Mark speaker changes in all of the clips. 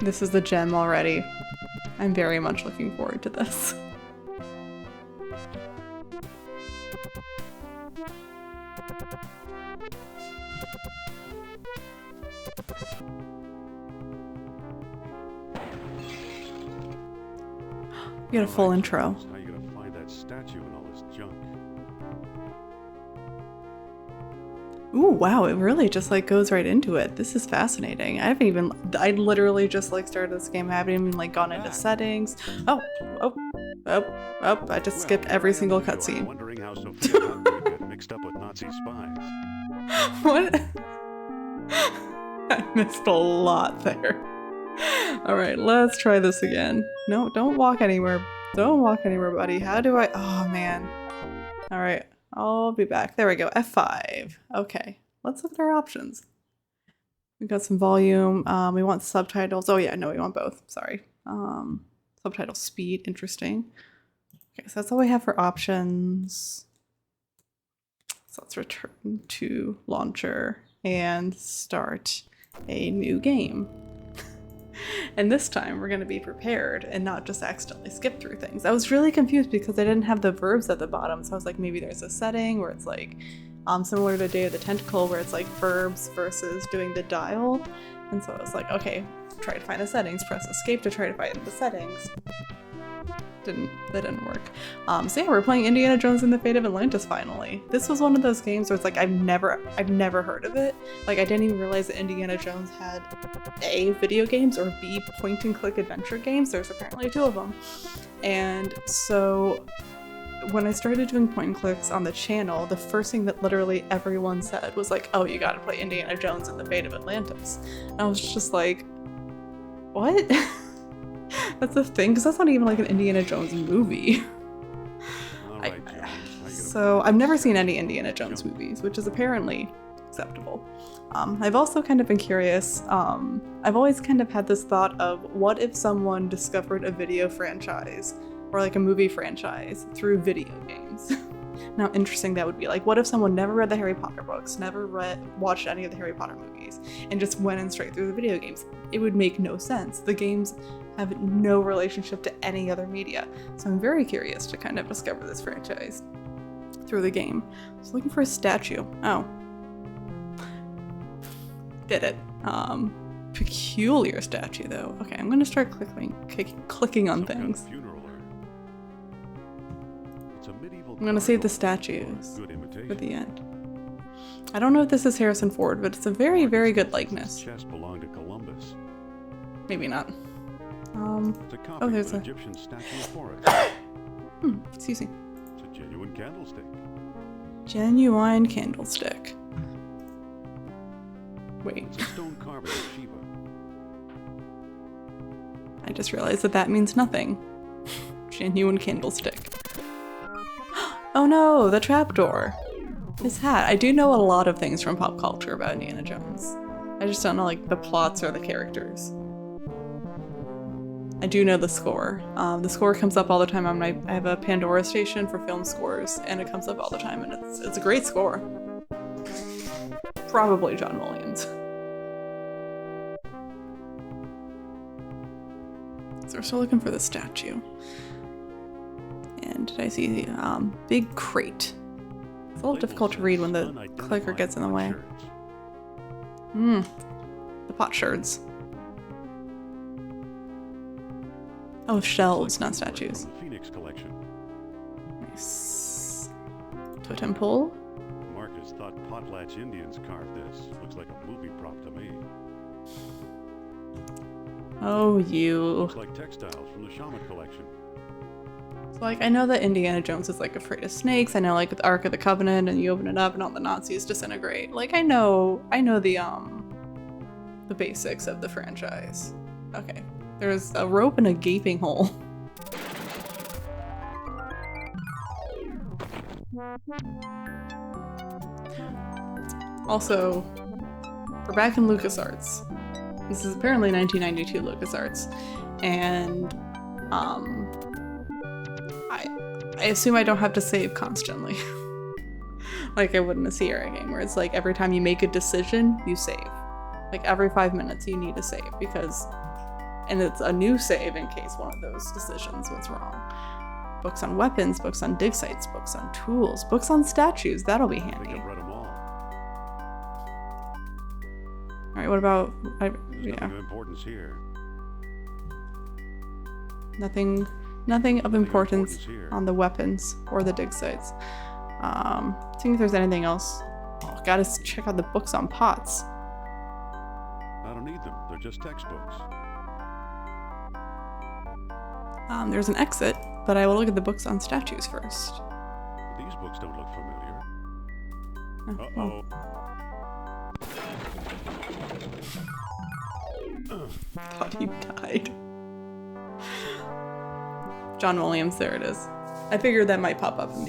Speaker 1: This is the gem already. I'm very much looking forward to this. You got a full intro.
Speaker 2: How are you gonna find that statue and all this junk?
Speaker 1: Ooh, wow, it really just like goes right into it. This is fascinating. I literally just like started this game. I haven't even like gone into settings. Oh, I just skipped every single cutscene.
Speaker 2: Wondering how Sophia would get mixed up with Nazi spies.
Speaker 1: What? I missed a lot there. Alright, let's try this again. No, don't walk anywhere. Don't walk anywhere, buddy. How do I... Oh, man. Alright, I'll be back. There we go. F5. Okay, let's look at our options. We got some volume. We want subtitles. Oh, yeah, no, we want both. Sorry. Subtitle speed. Interesting. Okay, so that's all we have for options. So let's return to launcher and start a new game. And this time we're going to be prepared and not just accidentally skip through things. I was really confused because I didn't have the verbs at the bottom, so I was like, maybe there's a setting where it's like similar to Day of the Tentacle where it's like verbs versus doing the dial. And so I was like, okay, try to find the settings, press escape to try to find the settings. That didn't work. So yeah, we're playing Indiana Jones and the Fate of Atlantis finally. This was one of those games where it's like I've never heard of it. Like I didn't even realize that Indiana Jones had A, video games, or B, point and click adventure games. There's apparently two of them. And so when I started doing point and clicks on the channel, the first thing that literally everyone said was like, oh, you gotta play Indiana Jones and the Fate of Atlantis. And I was just like, what? That's the thing, because that's not even like an Indiana Jones movie. So I've never seen any Indiana Jones movies, which is apparently acceptable. I've also kind of been curious. I've always kind of had this thought of what if someone discovered a video franchise or like a movie franchise through video games? And how interesting that would be. Like, what if someone never read the Harry Potter books, never watched any of the Harry Potter movies, and just went in straight through the video games? It would make no sense. The games have no relationship to any other media. So I'm very curious to kind of discover this franchise through the game. I was looking for a statue. Oh. Did it. Peculiar statue though. Okay, I'm gonna start clicking on things. I'm gonna save the statues for the end. I don't know if this is Harrison Ford, but it's a very, very good likeness.
Speaker 2: Chest belonged to Columbus.
Speaker 1: Maybe not.
Speaker 2: It's a copy
Speaker 1: oh, there's
Speaker 2: of an
Speaker 1: a
Speaker 2: Egyptian statue of Forrest.
Speaker 1: Excuse me.
Speaker 2: It's a genuine candlestick.
Speaker 1: Genuine candlestick. Wait.
Speaker 2: It's a stone carving of Shiva.
Speaker 1: I just realized that that means nothing. Genuine candlestick. Oh no, the trapdoor. His hat. I do know a lot of things from pop culture about Indiana Jones. I just don't know like the plots or the characters. I do know the score. The score comes up all the time on I have a Pandora station for film scores, and it comes up all the time, and it's a great score. Probably John Williams. So we're still looking for the statue. And did I see the big crate? It's a little difficult to read when the clicker gets in the way. The potsherds. Oh, shelves, not statues.
Speaker 2: Phoenix collection.
Speaker 1: Nice. Totem pole.
Speaker 2: Marcus thought potlatch Indians carved this. Looks like a movie prop to me.
Speaker 1: Oh, you.
Speaker 2: Looks like textiles from the Shaman collection.
Speaker 1: So, like, I know that Indiana Jones is, like, afraid of snakes. I know, like, the Ark of the Covenant, and you open it up and all the Nazis disintegrate. Like, I know the basics of the franchise. Okay. There's a rope and a gaping hole. Also, we're back in LucasArts. This is apparently 1992 LucasArts, and I assume I don't have to save constantly. like I would in a Sierra game, where it's like every time you make a decision, you save. Like every 5 minutes you need to save and it's a new save in case one of those decisions was wrong. Books on weapons, books on dig sites, books on tools, books on statues, that'll be
Speaker 2: I think
Speaker 1: handy.
Speaker 2: I've read them all.
Speaker 1: Alright, what about,
Speaker 2: There's nothing of importance here.
Speaker 1: Nothing of importance
Speaker 2: here.
Speaker 1: on the weapons or the dig sites. Seeing if there's anything else. Oh, gotta check out the books on pots.
Speaker 2: I don't need them. They're just textbooks.
Speaker 1: There's an exit, but I will look at the books on statues first.
Speaker 2: These books don't look familiar.
Speaker 1: Oh,
Speaker 2: Uh-oh.
Speaker 1: thought he died. John Williams, there it is. I figured that might pop up in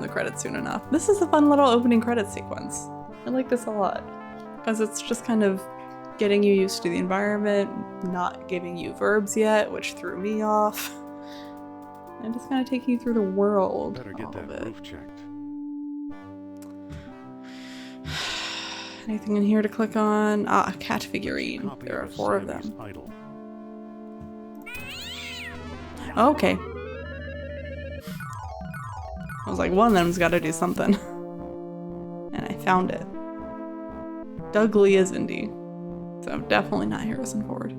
Speaker 1: the credits soon enough. This is a fun little opening credit sequence. I like this a lot because it's just kind of getting you used to the environment, not giving you verbs yet, which threw me off, and just kind of taking you through the world.
Speaker 2: Better get
Speaker 1: all
Speaker 2: that
Speaker 1: of it.
Speaker 2: roof checked.
Speaker 1: Anything in here to click on? Ah, a cat figurine.
Speaker 2: Copy
Speaker 1: There are
Speaker 2: a
Speaker 1: 4 of
Speaker 2: Siamese
Speaker 1: them.
Speaker 2: idol.
Speaker 1: Oh, okay. I was like, one of them's got to do something. And I found it. Doug Lee is Indy. So definitely not Harrison Ford.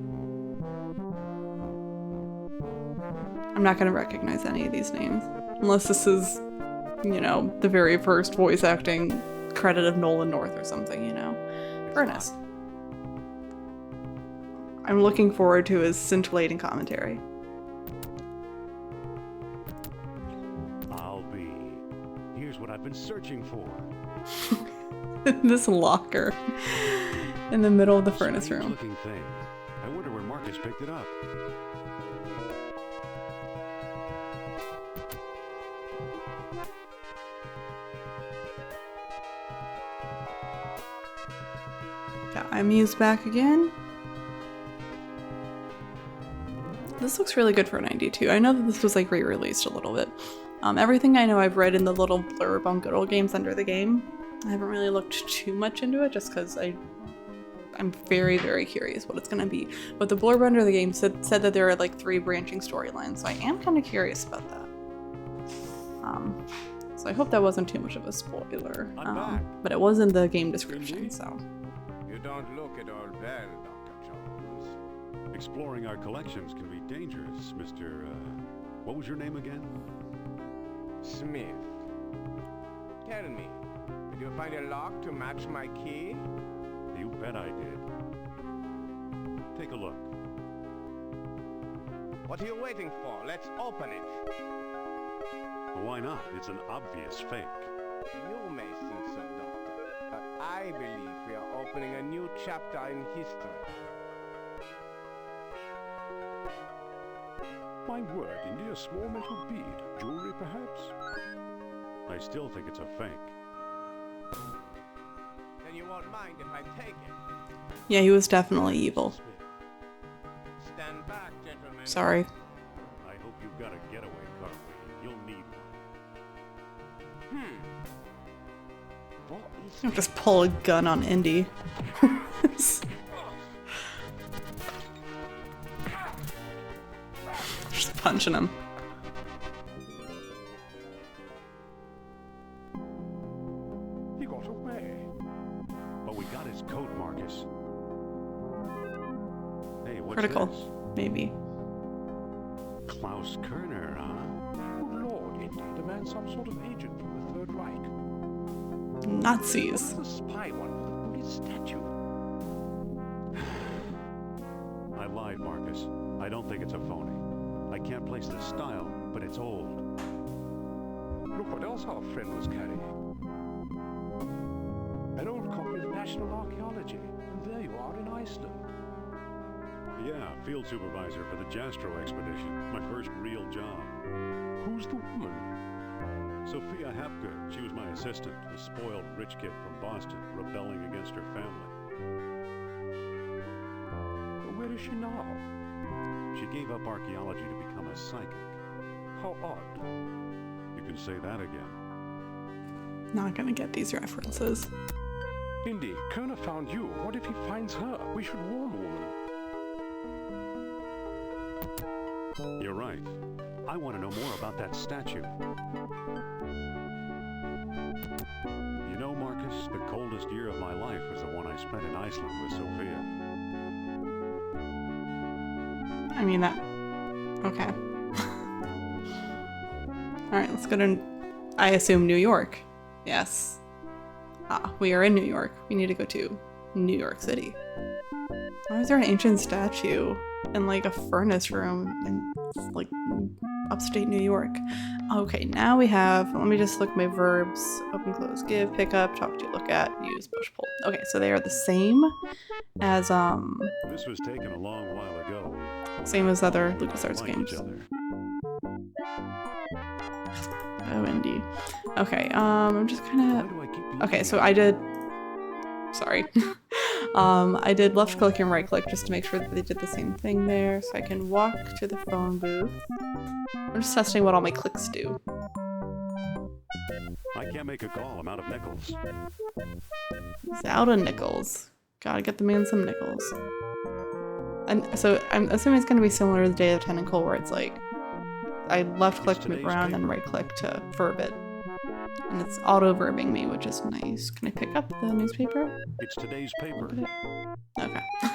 Speaker 1: I'm not going to recognize any of these names. Unless this is, you know, the very first voice acting credit of Nolan North or something, you know. Ernest. I'm looking forward to his scintillating commentary.
Speaker 2: I'll be. Here's what I've been searching for.
Speaker 1: This locker in the middle of the furnace
Speaker 2: Strange
Speaker 1: room.
Speaker 2: looking thing. I wonder where Marcus picked it up.
Speaker 1: Got Emmy's back again. This looks really good for 92. I know that this was like re-released a little bit. Everything I know I've read in the little blurb on Good Old Games under the game. I haven't really looked too much into it just because I'm very, very curious what it's going to be. But the blurb under the game said that there are like 3 branching storylines, so I am kind of curious about that. So I hope that wasn't too much of a spoiler.
Speaker 2: I'm back.
Speaker 1: But it was in the game description,
Speaker 2: Indy?
Speaker 1: so.
Speaker 3: You don't look at all well, Dr. Jones.
Speaker 2: Exploring our collections can be dangerous, Mr. What was your name again?
Speaker 3: Smith. Tell me, did you find a lock to match my key?
Speaker 2: You bet I did. Take a look.
Speaker 3: What are you waiting for? Let's open it.
Speaker 2: Why not? It's an obvious fake.
Speaker 3: You may think so, Doctor, but I believe we are opening a new chapter in history.
Speaker 2: My word, Indy, a small metal bead. Jewelry, perhaps? I still think it's a fake.
Speaker 3: Then you won't mind if I take it.
Speaker 1: Yeah, he was definitely evil.
Speaker 2: Smith,
Speaker 3: Stand back, gentlemen.
Speaker 1: Sorry.
Speaker 2: I hope you've got a getaway car with you. You'll need one.
Speaker 3: What is
Speaker 1: Don't just pull a gun on Indy. Just punching him.
Speaker 2: He got away. But we got his coat, Marcus. Hey, what's
Speaker 1: Critical,
Speaker 2: this?
Speaker 1: maybe.
Speaker 2: Klaus Kerner, huh?
Speaker 4: Good Lord, Indy, the man's some sort of agent from the Third Reich.
Speaker 1: Nazis.
Speaker 4: What's the spy one with a Buddhist statue?
Speaker 2: I lied, Marcus. I don't think it's a phony. I can't place the style, but it's old.
Speaker 4: Look what else our friend was carrying. An old copy of National Archaeology. And there you are in Iceland.
Speaker 2: Yeah, field supervisor for the Jastro expedition. My first real job.
Speaker 4: Who's the woman?
Speaker 2: Sophia Hapgood. She was my assistant, a spoiled rich kid from Boston, rebelling against her family.
Speaker 4: But where is she now?
Speaker 2: She gave up archaeology to become a psychic.
Speaker 4: How odd.
Speaker 2: You can say that again.
Speaker 1: Not gonna get these references.
Speaker 4: Indy, Kona found you. What if he finds her? We should warn the woman.
Speaker 2: You're right. I want to know more about that statue. You know, Marcus, the coldest year of my life was the one I spent in Iceland with Sophia.
Speaker 1: I mean that. Okay. Alright, let's go to, I assume, New York. Yes. Ah, we are in New York. We need to go to New York City. Why is there an ancient statue in like a furnace room in like upstate New York? Okay, now we have, let me just look my verbs. Open, close, give, pick up, talk to, look at, use, push, pull. Okay, so they are the same as,
Speaker 2: This was taken a long while ago.
Speaker 1: same as other LucasArts
Speaker 2: Like
Speaker 1: games.
Speaker 2: each other.
Speaker 1: Oh, Indy. Okay, I'm just kind
Speaker 2: Why
Speaker 1: of,
Speaker 2: do I keep looking
Speaker 1: okay, so
Speaker 2: at
Speaker 1: I
Speaker 2: you?
Speaker 1: did, sorry. I did left click and right click just to make sure that they did the same thing there, so I can walk to the phone booth. I'm just testing what all my clicks do.
Speaker 2: I can't make a call. I'm out of nickels.
Speaker 1: He's out of nickels. Gotta get the man some nickels. And so I'm assuming it's gonna be similar to the Day of the Tentacle, where it's like I left click to move
Speaker 2: today's
Speaker 1: around, then
Speaker 2: paper.
Speaker 1: right click to verb it. And it's auto verbing me, which is nice. Can I pick up the newspaper?
Speaker 2: It's today's paper.
Speaker 1: Look at it.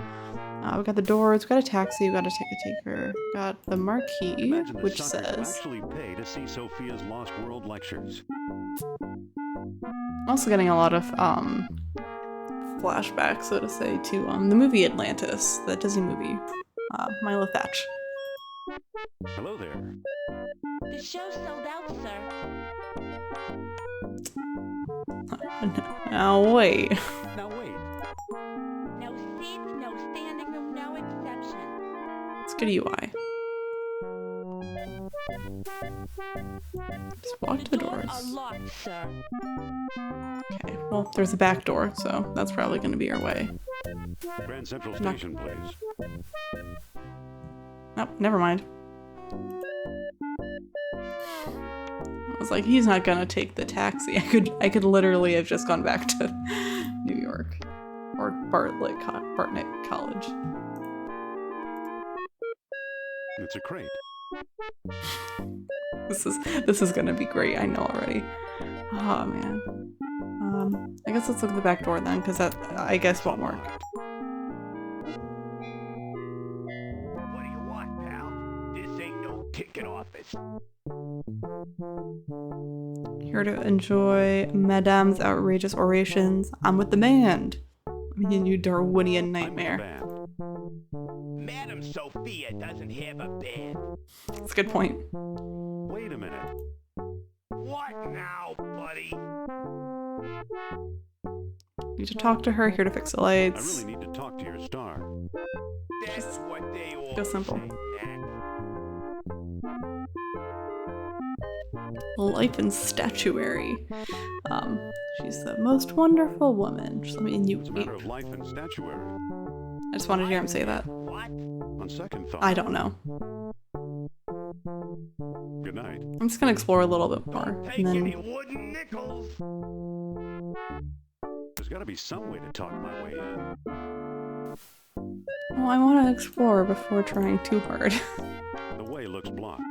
Speaker 1: Okay. We got the doors, we got a taxi, we got a ticket taker, got the marquee,
Speaker 2: Imagine the
Speaker 1: which
Speaker 2: sucker will
Speaker 1: says.
Speaker 2: actually pay to see Sophia's Lost World lectures.
Speaker 1: I'm also getting a lot of flashbacks, so to say, to the movie Atlantis, the Disney movie. Milo Thatch.
Speaker 2: Hello there.
Speaker 5: The show's sold out, sir.
Speaker 1: Now wait.
Speaker 2: Now wait.
Speaker 5: No seats, no standing room, no exception.
Speaker 1: Let's get a UI. Just walk to the doors.
Speaker 5: are locked, sir.
Speaker 1: Okay, well, there's a back door, so that's probably going to be our way.
Speaker 2: Grand Central
Speaker 1: No.
Speaker 2: Station, please.
Speaker 1: Nope, never mind. I was like, he's not gonna take the taxi. I could literally have just gone back to New York or Bartlett College.
Speaker 2: It's a crate.
Speaker 1: This is gonna be great. I know already. Oh man. I guess let's look at the back door then, because that I guess won't work.
Speaker 3: What do you want, pal? This ain't no ticket office.
Speaker 1: Here to enjoy Madame's outrageous orations. I'm with the band. I mean, you Darwinian
Speaker 2: I'm with the
Speaker 1: nightmare.
Speaker 2: band.
Speaker 3: Madam Sophia doesn't have a bed.
Speaker 1: That's a good point.
Speaker 2: Wait a minute.
Speaker 3: What now, buddy?
Speaker 1: Need to talk to her. Here to fix the
Speaker 2: I
Speaker 1: lights.
Speaker 2: really need to talk to your star.
Speaker 3: That's what they all
Speaker 1: go simple.
Speaker 3: say, Mac.
Speaker 1: Life in statuary. She's the most wonderful woman. Just let me in you.
Speaker 2: It's a matter of life and statuary.
Speaker 1: I just wanted to hear him say that.
Speaker 3: What?
Speaker 2: On second thought.
Speaker 1: I don't know.
Speaker 2: Good night.
Speaker 1: I'm just gonna explore a little bit more.
Speaker 3: Don't take
Speaker 1: And
Speaker 3: any
Speaker 1: then
Speaker 3: wooden nickels.
Speaker 2: There's got to be some way to talk my way in.
Speaker 1: well, I want to explore before trying too hard.
Speaker 2: The way looks blocked.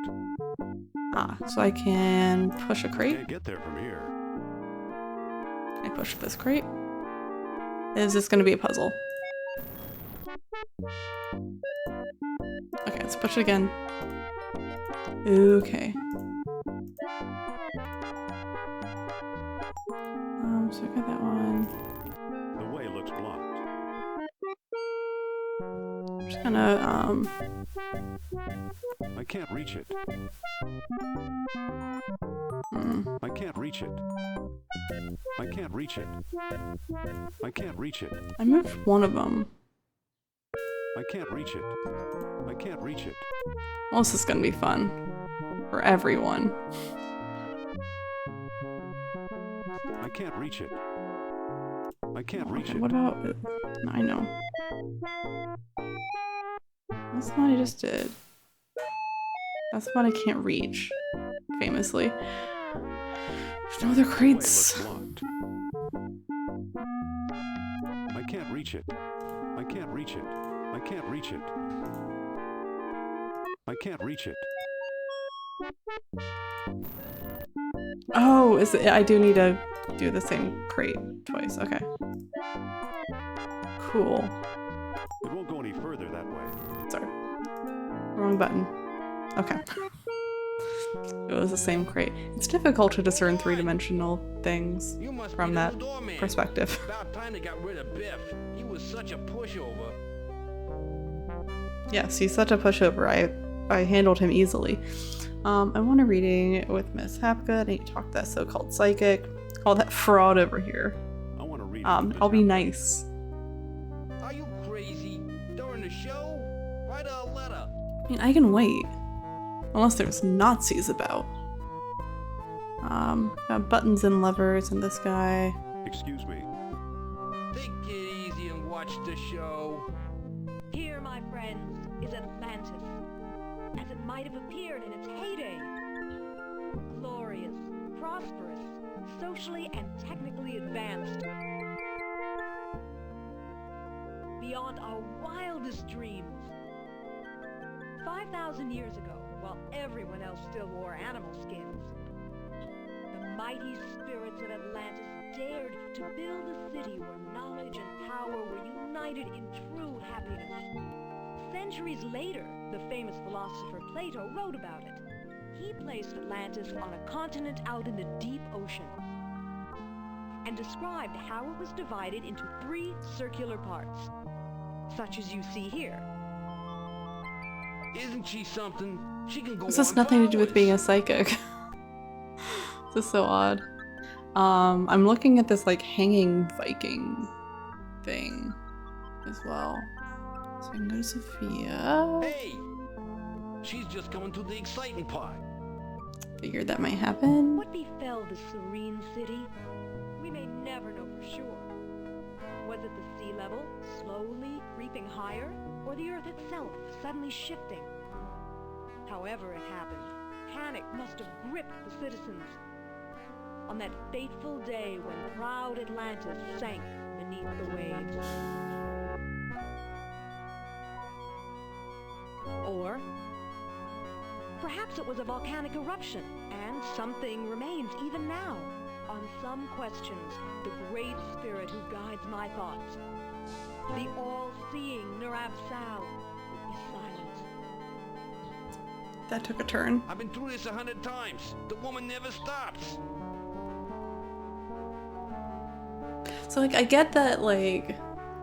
Speaker 1: So I can push a crate.
Speaker 2: Can't get there from here.
Speaker 1: Can I push this crate? Is this gonna be a puzzle? Okay, let's push it again. Okay. So I got that one.
Speaker 2: The way looks blocked.
Speaker 1: I'm just gonna,
Speaker 2: I can't reach it.
Speaker 1: hmm.
Speaker 2: I can't reach it. I can't reach it. I can't reach it.
Speaker 1: I moved one of them.
Speaker 2: I can't reach it. I can't reach it.
Speaker 1: Well, this is gonna be fun. For everyone.
Speaker 2: I can't reach it. I can't reach
Speaker 1: Okay,
Speaker 2: it.
Speaker 1: what about... No, I know. That's the one I just did. That's the one I can't reach. Famously. There's no other
Speaker 2: Way
Speaker 1: crates.
Speaker 2: looks locked. I can't reach it. I can't reach it. I can't reach it. I can't reach it.
Speaker 1: Oh, is it, I do need to do the same crate twice. Okay. Cool.
Speaker 2: It won't go any further that way.
Speaker 1: Sorry. Wrong button. Okay. It was the same crate. It's difficult to discern three-dimensional things
Speaker 3: You must
Speaker 1: from
Speaker 3: be the
Speaker 1: that
Speaker 3: new doorman.
Speaker 1: perspective.
Speaker 3: About time they got rid of Biff. He was such a pushover.
Speaker 1: Yes, he's such a pushover. I handled him easily. I want a reading with Miss Hapka. I need to talk to that so-called psychic. Call that fraud over here.
Speaker 2: I want to read it.
Speaker 1: I'll be nice.
Speaker 3: Are you crazy? During the show? Write a letter.
Speaker 1: I mean, I can wait. Unless there's Nazis about. Got buttons and levers and this guy.
Speaker 2: Excuse me.
Speaker 3: Take it easy and watch the show.
Speaker 5: Here, my friends, is Atlantis, as it might have appeared in its heyday. Glorious, prosperous, socially and technically advanced. Beyond our wildest dreams. 5,000 years ago, while everyone else still wore animal skins, the mighty spirits of Atlantis dared to build a city where knowledge and power were united in true happiness. Centuries later, the famous philosopher Plato wrote about it. He placed Atlantis on a continent out in the deep ocean and described how it was divided into 3 circular parts, such as you see here.
Speaker 3: Isn't she something? She can go
Speaker 1: This has
Speaker 3: on
Speaker 1: nothing to
Speaker 3: for
Speaker 1: do with
Speaker 3: hours.
Speaker 1: being a psychic. This is so odd. I'm looking at this like hanging Viking thing as well. So I can go to Sophia.
Speaker 3: Hey! She's just coming to the exciting part.
Speaker 1: Figured that might happen.
Speaker 5: What befell the serene city? We may never know for sure. Was it the sea level slowly creeping higher, or the earth itself suddenly shifting? However it happened, panic must have gripped the citizens on that fateful day when proud Atlantis sank beneath the waves. Or perhaps it was a volcanic eruption, and something remains even now. On some questions, the great spirit who guides my thoughts, the all-seeing Nurab Sal, is silent.
Speaker 1: That took a turn.
Speaker 3: I've been through this 100 times. The woman never stops.
Speaker 1: So like I get that like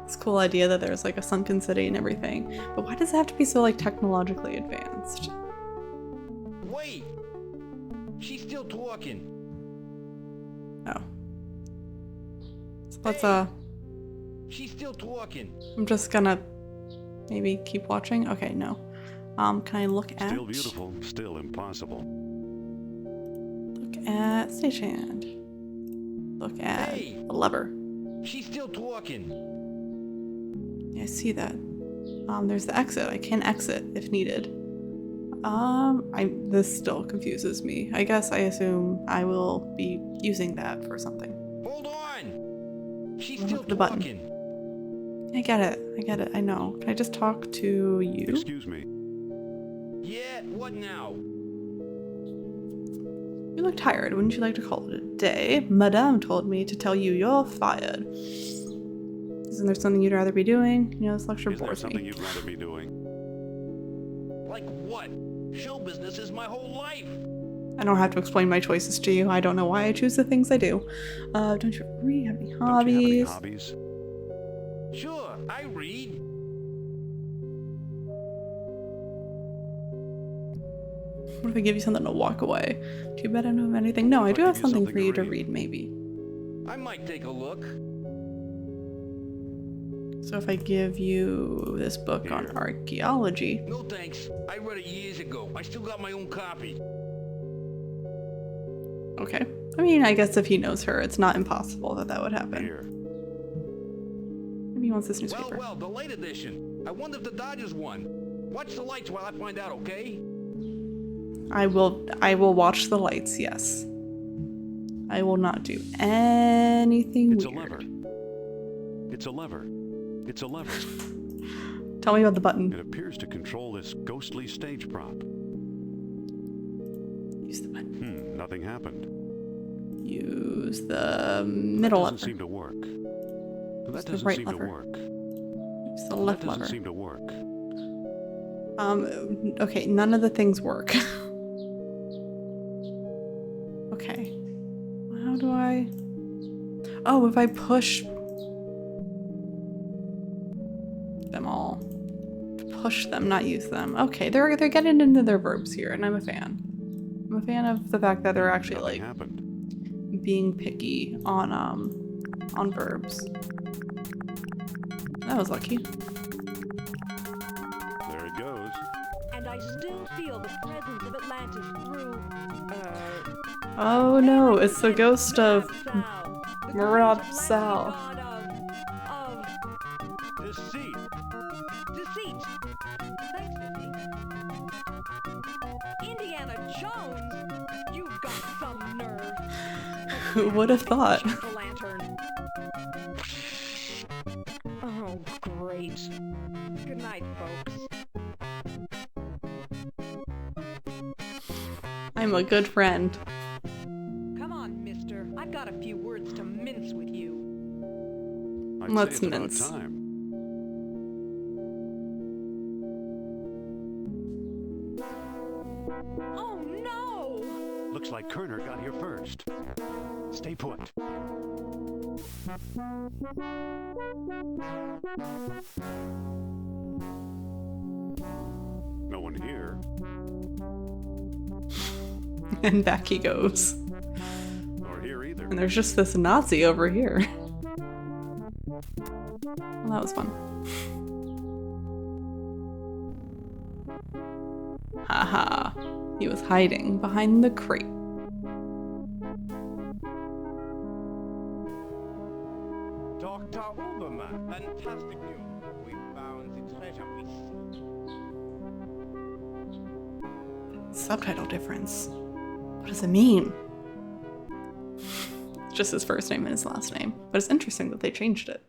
Speaker 1: it's a cool idea that there's like a sunken city and everything, but why does it have to be so like technologically advanced?
Speaker 3: Wait! She's still talking.
Speaker 1: Oh. So let's
Speaker 3: She's still talking.
Speaker 1: I'm just gonna maybe keep watching. Okay, no. Can I look at
Speaker 2: Still beautiful, still impossible.
Speaker 1: Look at stagehand. Look at
Speaker 3: Hey!
Speaker 1: the lever.
Speaker 3: She's still talking.
Speaker 1: Yeah, I see that. There's the exit. I can exit if needed. This still confuses me. I guess I assume I will be using that for something.
Speaker 3: Hold on! She's
Speaker 1: Look
Speaker 3: still
Speaker 1: at the button.
Speaker 3: talking.
Speaker 1: I get it. I get it. I know. Can I just talk to you?
Speaker 2: Excuse me.
Speaker 3: Yeah, what now?
Speaker 1: You look tired. Wouldn't you like to call it a day? Madame told me to tell you you're fired. Isn't there something you'd rather be doing? You know, this lecture
Speaker 2: Is there
Speaker 1: bores
Speaker 2: something
Speaker 1: me.
Speaker 2: you'd rather be doing?
Speaker 3: Like what? Show business is my whole life.
Speaker 1: I don't have to explain my choices to you. I don't know why I choose the things I do. Don't you have any
Speaker 2: Don't you have any
Speaker 1: hobbies?
Speaker 2: hobbies?
Speaker 3: Sure, I read.
Speaker 1: What if I give you something to walk away? Too bad I don't have anything. No, I do
Speaker 2: I'll
Speaker 1: have
Speaker 2: give you
Speaker 1: something
Speaker 2: something
Speaker 1: for
Speaker 2: to
Speaker 1: you to
Speaker 2: read.
Speaker 1: read, maybe.
Speaker 3: I might take a look.
Speaker 1: So if I give you this book on
Speaker 2: Here.
Speaker 1: archaeology,
Speaker 3: No thanks. I read it years ago. I still got my own copy.
Speaker 1: okay. I mean, I guess if he knows her, it's not impossible that that would happen.
Speaker 2: Here.
Speaker 1: Maybe he wants this
Speaker 3: Well,
Speaker 1: newspaper.
Speaker 3: well, the late edition. I wonder if the Dodgers won. Watch the lights while I find out, okay?
Speaker 1: I will watch the lights, yes. I will not do anything
Speaker 2: It's
Speaker 1: weird.
Speaker 2: a lever. It's a lever. It's a lever.
Speaker 1: Tell me about the button.
Speaker 2: It appears to control this ghostly stage prop.
Speaker 1: Use the button.
Speaker 2: Nothing happened.
Speaker 1: Use the middle
Speaker 2: That doesn't
Speaker 1: lever.
Speaker 2: seem to work. That
Speaker 1: the
Speaker 2: doesn't
Speaker 1: right
Speaker 2: seem
Speaker 1: lever.
Speaker 2: to work.
Speaker 1: Use the
Speaker 2: That
Speaker 1: left
Speaker 2: doesn't
Speaker 1: lever.
Speaker 2: seem to work.
Speaker 1: Okay, none of the things work. Okay. How do I... Oh, if I push them all. Push them, not use them. Okay, they're getting into their verbs here, and I'm a fan. I'm a fan of the fact that they're actually
Speaker 2: Nothing
Speaker 1: like
Speaker 2: happened.
Speaker 1: being picky on verbs. That was lucky.
Speaker 2: There it goes.
Speaker 5: And I still feel the presence of Atlantis through,
Speaker 1: Oh no, it's the ghost of
Speaker 5: Sal. The
Speaker 1: Murad
Speaker 5: ghost of
Speaker 1: Sal.
Speaker 5: God of
Speaker 2: Deceit.
Speaker 5: deceit. Thanks, Indy. Indiana Jones? You've got some nerve.
Speaker 1: Who would have thought?
Speaker 5: Lantern. Oh, great. Good night, folks.
Speaker 1: I'm a good friend.
Speaker 5: Come on, mister. I've got a few words to mince with you.
Speaker 2: I'd
Speaker 1: Let's
Speaker 2: say it's
Speaker 1: mince.
Speaker 2: about time.
Speaker 5: Oh, no!
Speaker 2: Looks like Kerner got here first. Stay put. No one here.
Speaker 1: And back he goes.
Speaker 2: Or here either.
Speaker 1: And there's just this Nazi over here. Well, that was fun. Haha. He was hiding behind the crate.
Speaker 3: Dr. Obermann, fantastic news. We found the treasure we seek.
Speaker 1: Subtitle difference. What does it mean? It's just his first name and his last name. But it's interesting that they changed it.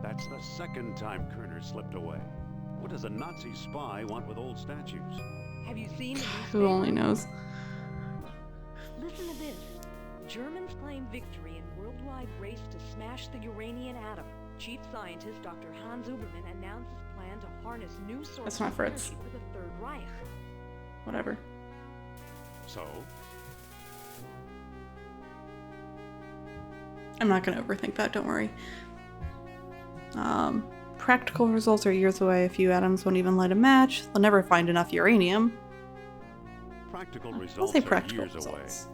Speaker 2: That's the second time Kerner slipped away. What does a Nazi spy want with old statues?
Speaker 5: Have you seen the
Speaker 1: Who only
Speaker 5: newspaper?
Speaker 1: knows?
Speaker 5: Listen to this. Germans claim victory in worldwide race to smash the Uranian atom. Chief scientist Dr. Hans Ubermann announced his plan to harness new sources
Speaker 1: That's not
Speaker 5: of
Speaker 1: Fritz.
Speaker 5: energy for the Third Reich.
Speaker 1: Whatever.
Speaker 2: So,
Speaker 1: I'm not gonna overthink that, don't worry. Practical results are years away. A few atoms won't even light a match. They'll never find enough uranium.
Speaker 2: practical
Speaker 1: I'll
Speaker 2: results
Speaker 1: say
Speaker 2: are
Speaker 1: practical
Speaker 2: years
Speaker 1: results.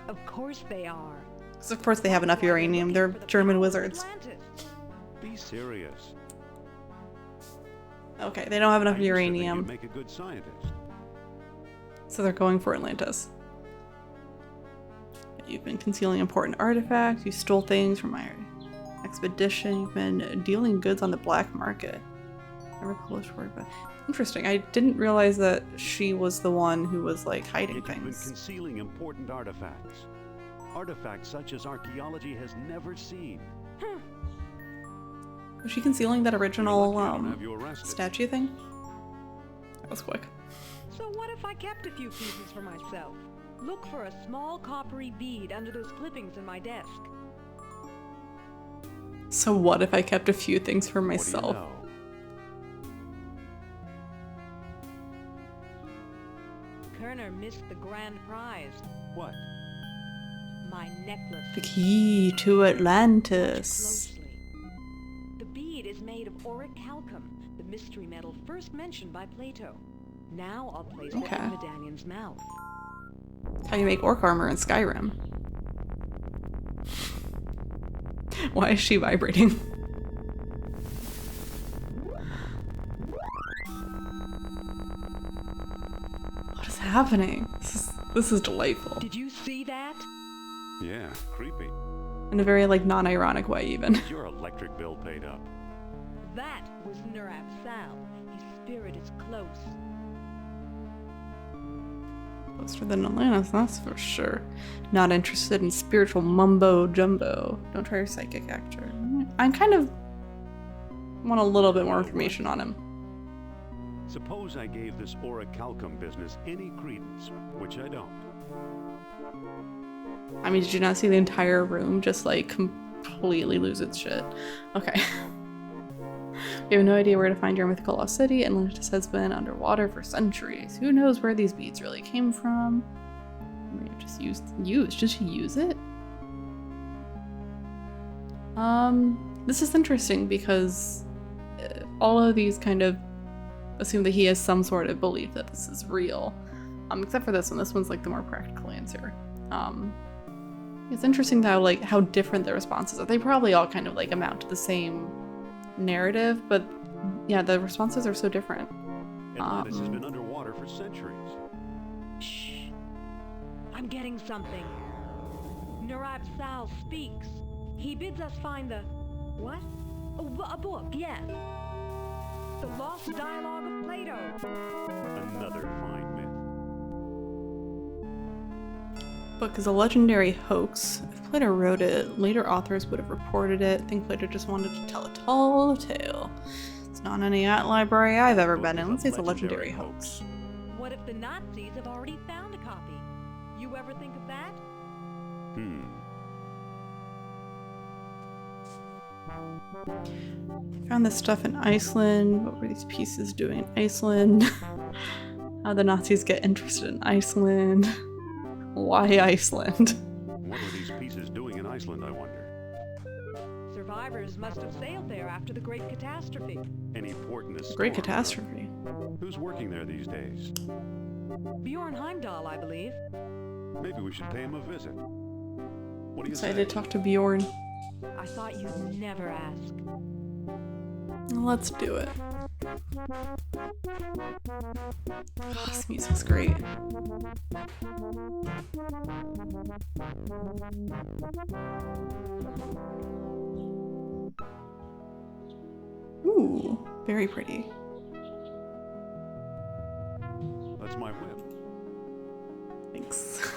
Speaker 5: Of course they are.
Speaker 1: Because of course they have enough uranium. They're
Speaker 5: Looking for the
Speaker 1: German
Speaker 5: power of
Speaker 1: wizards.
Speaker 5: Atlantis.
Speaker 2: away. Be serious.
Speaker 1: Okay, they don't have enough
Speaker 2: I used to think
Speaker 1: uranium.
Speaker 2: you'd make a good scientist.
Speaker 1: So they're going for Atlantis. You've been concealing important artifacts. You stole things from my expedition. You've been dealing goods on the black market. Never published word, but interesting. I didn't realize that she was the one who was like hiding
Speaker 2: Yet you've been
Speaker 1: things.
Speaker 2: concealing important artifacts. Artifacts such as archaeology has never seen.
Speaker 1: Was she concealing that
Speaker 2: You're
Speaker 1: original
Speaker 2: lucky I don't have you arrested.
Speaker 1: statue thing? That was quick.
Speaker 5: So what if I kept a few pieces for myself? Look for a small coppery bead under those clippings in my desk.
Speaker 1: So what if I kept a few things for
Speaker 2: What do you
Speaker 1: myself?
Speaker 2: know?
Speaker 5: Kerner missed the grand prize.
Speaker 2: What?
Speaker 5: My necklace.
Speaker 1: The key to Atlantis.
Speaker 5: Closely. The bead is made of orichalcum, the mystery metal first mentioned by Plato. Now I'll place it
Speaker 1: Okay.
Speaker 5: in Medanion's mouth.
Speaker 1: How you make orc armor in Skyrim. Why is she vibrating? What is happening? This is delightful.
Speaker 5: Did you see that?
Speaker 2: Yeah, creepy.
Speaker 1: In a very like non-ironic way even.
Speaker 2: Is your electric bill paid up?
Speaker 5: That was Nurab Sal. His spirit is close.
Speaker 1: Closer than Atlantis, that's for sure. Not interested in spiritual mumbo jumbo. Don't try your psychic actor. I kind of want a little bit more information on him.
Speaker 2: Suppose I gave this orichalcum business any credence, which I don't.
Speaker 1: I mean, did you not see the entire room just like completely lose its shit? Okay. We have no idea where to find your mythical lost city. Atlantis has been underwater for centuries. Who knows where these beads really came from? Maybe just did she use it? This is interesting because all of these kind of assume that he has some sort of belief that this is real. Except for this one. This one's like the more practical answer. It's interesting how different the responses are. They probably all kind of like amount to the same narrative, but yeah, the responses are so different.
Speaker 2: Atlantis has been underwater for centuries.
Speaker 5: Shh. I'm getting something. Narab Sal speaks. He bids us find the... what? A book, yes. The Lost Dialogue of Plato.
Speaker 2: Another fine myth.
Speaker 1: Book is a legendary hoax. If Plato wrote it, later authors would have reported it. I think Plato just wanted to tell a tall tale. It's not any art library I've ever been in. Let's say it's a legendary hoax.
Speaker 5: What if the Nazis have already found a copy? You ever think of that?
Speaker 1: Found this stuff in Iceland. What were these pieces doing in Iceland? How the Nazis get interested in Iceland? Why Iceland?
Speaker 2: What were these pieces doing in Iceland, I wonder?
Speaker 5: Survivors must have sailed there after the Great Catastrophe.
Speaker 2: Any port in this
Speaker 1: Great
Speaker 2: storm,
Speaker 1: catastrophe.
Speaker 2: Who's working there these days?
Speaker 5: Bjorn Heimdall, I believe.
Speaker 2: Maybe we should pay him a visit. What do you
Speaker 1: Excited
Speaker 2: say?
Speaker 1: to talk to Bjorn.
Speaker 5: I thought you'd never ask.
Speaker 1: Let's do it. Oh, this music's great. Ooh, very pretty.
Speaker 2: That's my whip.
Speaker 1: Thanks.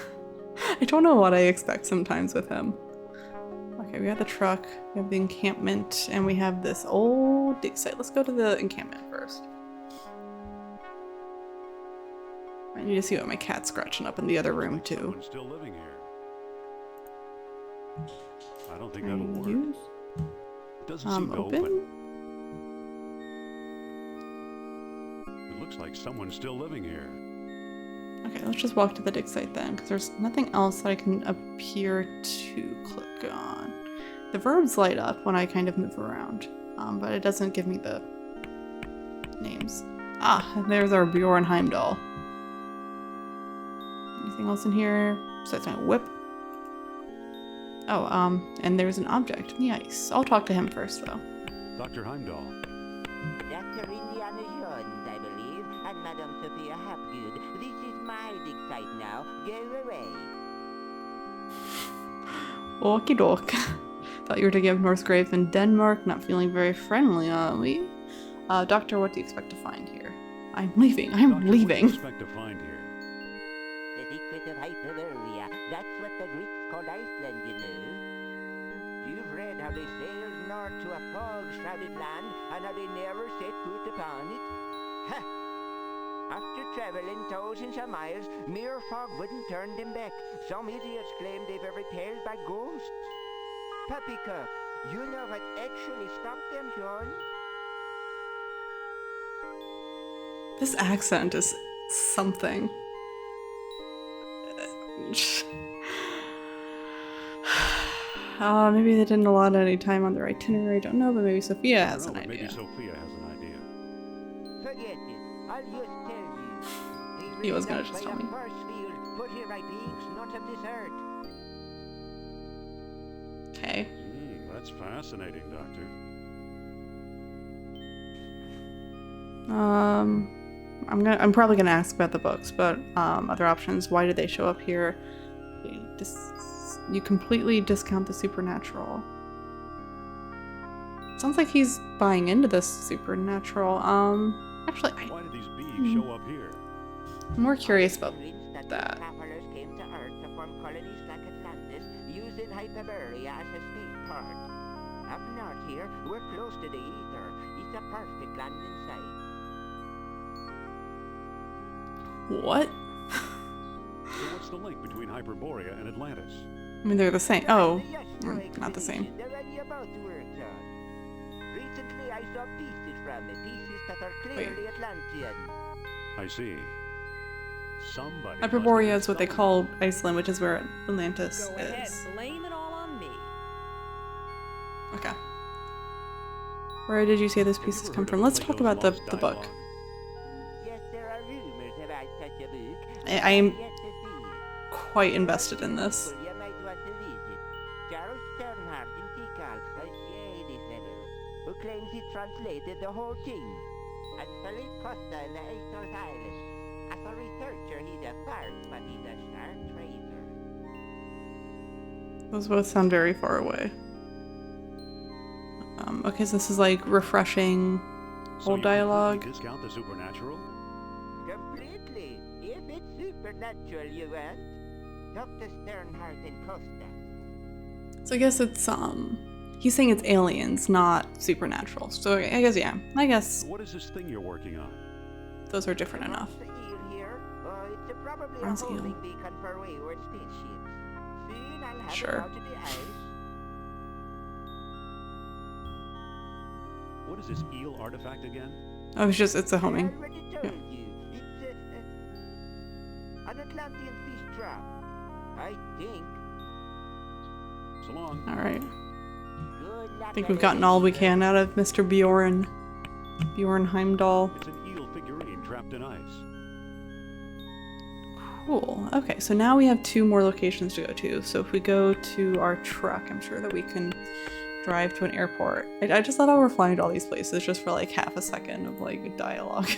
Speaker 1: I don't know what I expect sometimes with him. Okay, we have the truck, we have the encampment, and we have this old dig site. Let's go to the encampment first. I need to see what my cat's scratching up in the other room too.
Speaker 2: Someone's still living here. I don't think
Speaker 1: Can
Speaker 2: that'll
Speaker 1: I
Speaker 2: work.
Speaker 1: use?
Speaker 2: It doesn't seem to
Speaker 1: Open?
Speaker 2: It looks like someone's still living here.
Speaker 1: Okay, let's just walk to the dig site then, because there's nothing else that I can appear to click on. The verbs light up when I kind of move around, but it doesn't give me the names. Ah, there's our Bjorn Heimdall. Anything else in here? Besides my whip? Oh, and there's an object in the ice. I'll talk to him first, though.
Speaker 2: Dr. Heimdall.
Speaker 6: Dr. Indiana Jones, I believe, and Madame Sophia Hapgood. This is my dig site now. Go away.
Speaker 1: Okie doke. Thought you were to give Norse Grave in Denmark. Not feeling very friendly, are we? Doctor, what do you expect to find here? I'm leaving. I'm
Speaker 2: Doctor,
Speaker 1: leaving.
Speaker 2: What do you expect to find here?
Speaker 6: The secret of Hyperbarea. That's what the Greeks called Iceland, you know. You've read how they sailed north to a fog-shrouded land and how they never set foot upon it. Ha! After traveling thousands of miles, mere fog wouldn't turn them back. Some idiots claim they've been repelled by ghosts. Poppycock, you know what actually stopped them, Sean?
Speaker 1: This accent is something. Maybe they didn't allot any time on their itinerary. I don't know, but maybe Sophia has an
Speaker 2: But maybe
Speaker 1: idea.
Speaker 2: Sophia has an idea.
Speaker 6: Forget it. I'll just tell you.
Speaker 1: He was gonna just tell me.
Speaker 6: Force field put here by beings not of this earth.
Speaker 1: Okay.
Speaker 2: That's fascinating, Doctor.
Speaker 1: I'm probably gonna ask about the books, but other options. Why did they show up here? You completely discount the supernatural. Sounds like he's buying into this supernatural. Actually,
Speaker 2: Why did these bees show up here?
Speaker 1: I'm more curious about
Speaker 6: That
Speaker 1: that.
Speaker 6: Travelers came to Earth to form colonies like Atlantis, using Hyperborea as a spaceport. Up north here, we're close to the ether. It's a perfect landing site.
Speaker 1: What?
Speaker 2: So what's the link between Hyperborea and Atlantis?
Speaker 1: I mean, they're the same. Oh,
Speaker 6: The asteroid
Speaker 1: not the same.
Speaker 6: collision that you're about to work on. Recently, I saw pieces from it, pieces that are clearly Atlantean.
Speaker 2: I see. Somebody.
Speaker 1: Hyperborea is what they call Iceland, which is where Atlantis
Speaker 5: Go ahead,
Speaker 1: is.
Speaker 5: blame it all on me.
Speaker 1: Okay. Where did you say those pieces come from? Let's talk about the book.
Speaker 6: Yes, there are rumors about such a book.
Speaker 1: I am
Speaker 6: Yet to see.
Speaker 1: quite invested in this.
Speaker 6: You might want to visit. Charles Sternhardt in Tikal, a shady fellow, who claims he translated the whole thing. And Philippe Costa in the Azores Islands. As a researcher, he's a fart, but he's a sharp trader.
Speaker 1: Those both sound very far away. Okay, so this is like refreshing
Speaker 2: So
Speaker 1: old
Speaker 2: you
Speaker 1: dialogue.
Speaker 2: completely discount the supernatural?
Speaker 6: Completely. If it's supernatural, you want. Dr. Sternhardt and Costa.
Speaker 1: So I guess it's he's saying it's aliens, not supernatural. So I guess yeah. I guess
Speaker 2: What is this thing you're working on?
Speaker 1: those are different enough.
Speaker 6: The eel here, it's probably a
Speaker 1: Bronze eel.
Speaker 6: homing beacon for wayward spaceships. Soon I'll have
Speaker 1: Sure.
Speaker 6: it out of the ice.
Speaker 2: What is this eel artifact again?
Speaker 1: Oh, it's a homing.
Speaker 6: I already told you. It's an Atlantean fish trap. I think.
Speaker 2: So long.
Speaker 1: All right.
Speaker 6: Good luck.
Speaker 1: I think we've gotten all we can out of Mr. Bjorn Heimdall.
Speaker 2: It's an eel figurine trapped in ice.
Speaker 1: Cool. Okay, so now we have 2 more locations to go to. So if we go to our truck, I'm sure that we can drive to an airport. I just thought how we're flying to all these places just for like half a second of like good dialogue.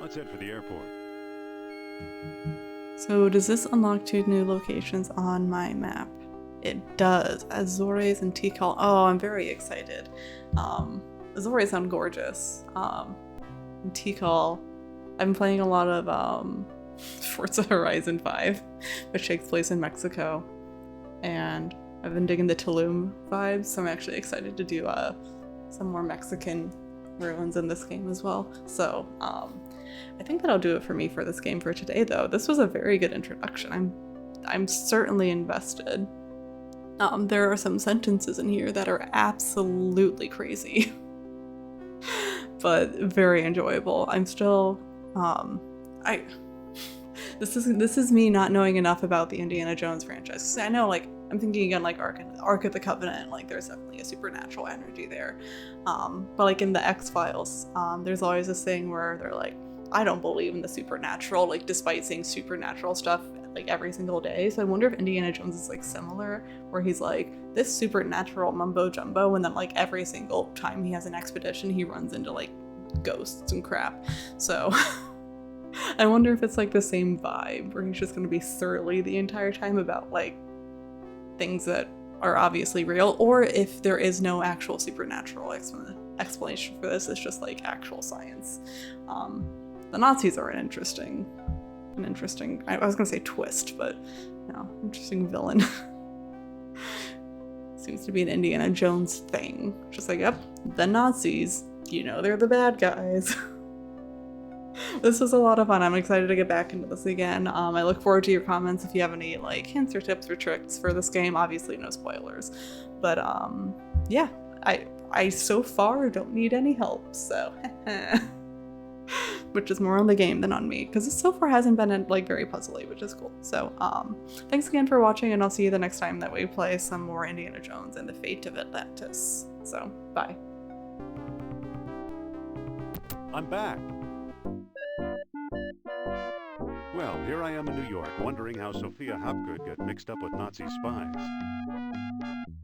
Speaker 2: Let's head for the airport.
Speaker 1: So does this unlock 2 new locations on my map? It does. Azores and Tikal. Oh, I'm very excited. Azores sound gorgeous. And Tikal, I've been playing a lot of Forza Horizon 5, which takes place in Mexico. And I've been digging the Tulum vibes, so I'm actually excited to do some more Mexican ruins in this game as well. So I think that'll do it for me for this game for today, though. This was a very good introduction. I'm certainly invested. There are some sentences in here that are absolutely crazy, but very enjoyable. I'm still This is me not knowing enough about the Indiana Jones franchise. 'Cause I know, like, I'm thinking again, like Ark of the Covenant, like there's definitely a supernatural energy there. But like in the X-Files, there's always this thing where they're like, I don't believe in the supernatural, like despite seeing supernatural stuff like every single day. So I wonder if Indiana Jones is like similar, where he's like this supernatural mumbo jumbo, and then like every single time he has an expedition, he runs into like ghosts and crap. So I wonder if it's like the same vibe, where he's just gonna be surly the entire time about like things that are obviously real, or if there is no actual supernatural explanation for this. It's just like actual science. The Nazis are an interesting, I was gonna say twist, but no, interesting villain. Seems to be an Indiana Jones thing. Just like, yep, the Nazis, you know, they're the bad guys. This was a lot of fun. I'm excited to get back into this again. I look forward to your comments if you have any like hints or tips or tricks for this game. Obviously no spoilers, but yeah, I so far don't need any help, so which is more on the game than on me, because it so far hasn't been like very puzzly, which is cool. So thanks again for watching, and I'll see you the next time that we play some more Indiana Jones and the Fate of Atlantis. So bye.
Speaker 2: I'm back. Well, here I am in New York, wondering how Sophia Hapgood got mixed up with Nazi spies.